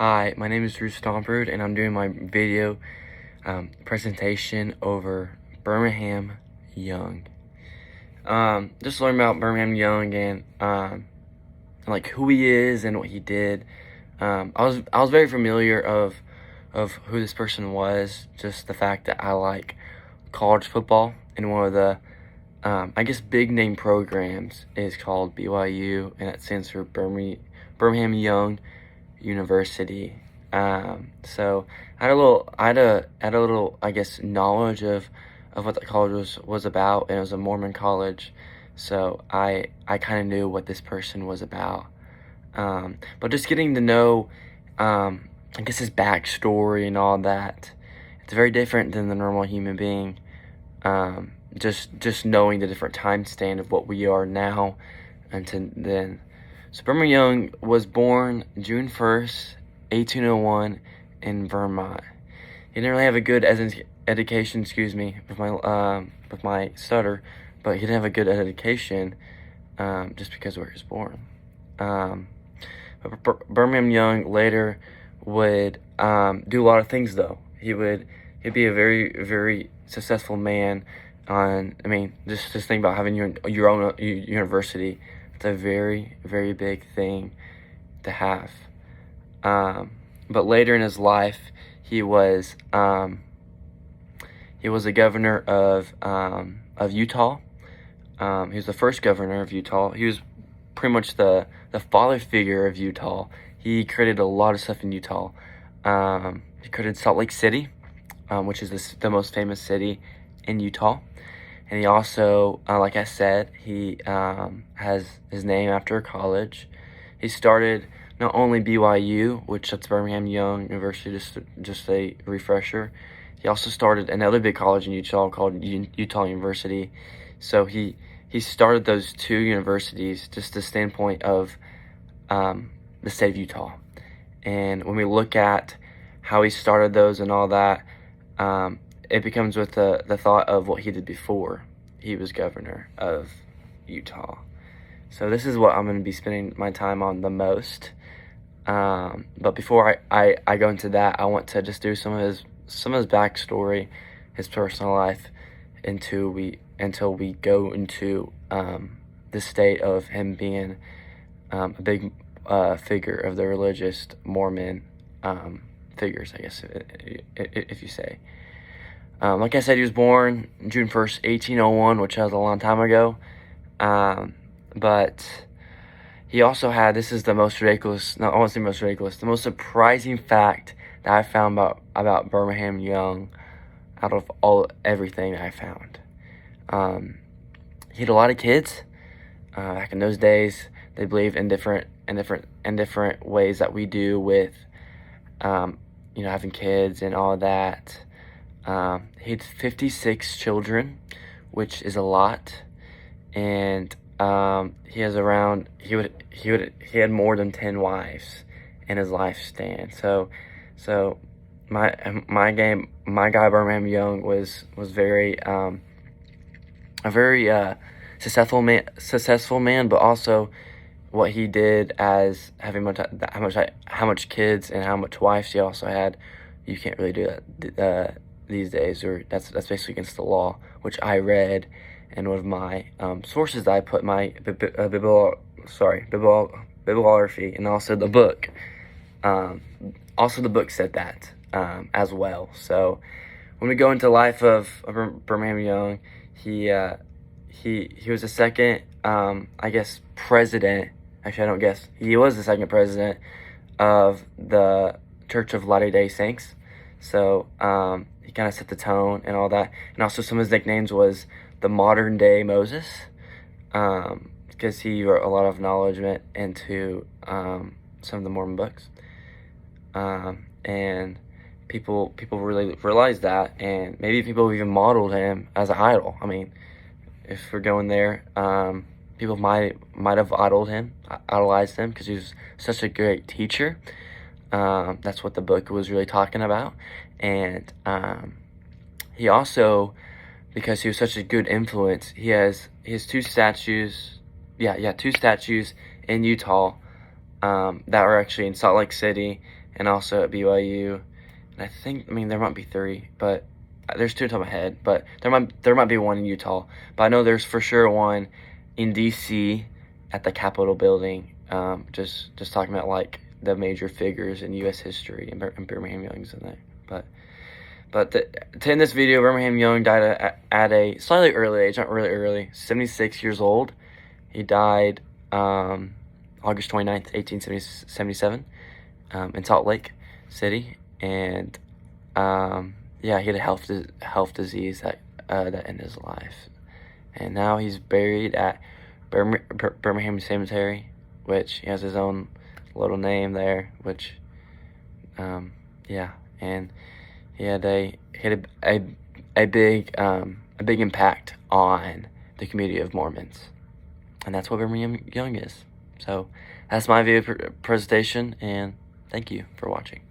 Hi, my name is Drew Stomford, and I'm doing my video presentation over Birmingham Young. Just learn about Birmingham Young and like who he is and what he did. I was very familiar of who this person was. Just the fact that I like college football, and one of the I guess big name programs is called BYU, and that stands for Birmingham Young University. So I had a little, I guess, knowledge of what the college was about, and it was a Mormon college. So I kind of knew what this person was about. But just getting to know, I guess, his backstory and all that, it's very different than the normal human being. Just knowing the different time stand of what we are now until then. So Birmingham Young was born June 1st, 1801 in Vermont. He didn't really have a good education, with my stutter, but he didn't have a good education just because of where he was born. But Birmingham Young later would do a lot of things, though. He'd be a very, very successful man. Just think about having your own university. It's a very, very big thing to have. But later in his life, he was a governor of Utah. He was the first governor of Utah. He was pretty much the father figure of Utah. He created a lot of stuff in Utah. He created Salt Lake City, which is the most famous city in Utah. And he also, like I said, he has his name after a college. He started not only BYU, which that's Birmingham Young University, just a refresher. He also started another big college in Utah called Utah University. So he started those two universities just the standpoint of the state of Utah. And when we look at how he started those and all that, it becomes with the thought of what he did before he was governor of Utah. So this is what I'm going to be spending my time on the most. But before I go into that, I want to just do some of his backstory, his personal life, until we go into the state of him being a big figure of the religious Mormon figures, I guess, if you say. Like I said, he was born June 1st, 1801, which was a long time ago. But he also had, this is the most ridiculous, not honestly most ridiculous, the most surprising fact that I found about Birmingham Young out of everything I found. He had a lot of kids. Back in those days, they believed in different ways that we do with, having kids and all that. He had 56 children, which is a lot, and he had more than 10 wives in his lifespan. So my guy Birmingham Young was very a very successful man, but also what he did as having how much kids and how much wives he also had. You can't really do that these days, or that's basically against the law, which I read, and one of my sources that I put my bibliography, and also the book. Also the book said that as well. So when we go into the life of Birmingham Young, he was the second, I guess, president. Actually, I don't guess. He was the second president of the Church of Latter-day Saints. So he kind of set the tone and all that. And also some of his nicknames was the modern day Moses, because he wrote a lot of knowledge into some of the Mormon books. And people really realized that, and maybe people even modeled him as an idol. I mean, if we're going there, people might have idolized him because he was such a great teacher. That's what the book was really talking about. And he also, because he was such a good influence, he has two statues. Two statues in Utah that were actually in Salt Lake City and also at BYU. And I mean, there might be 3, but there's 2 on top of my head, but there might be 1 in Utah. But I know there's for sure 1 in DC at the Capitol building. Just talking about like the major figures in U.S. history, and Brigham Young's in there. But to end this video, Brigham Young died at a slightly early age, not really early, 76 years old. He died August 29th, 1877, in Salt Lake City, and yeah, he had a health disease that ended his life, and now he's buried at Birmingham Cemetery, which he has his own little name there, which yeah, and he had a big impact on the community of Mormons, and that's what Brigham Young is. So that's my video presentation, and thank you for watching.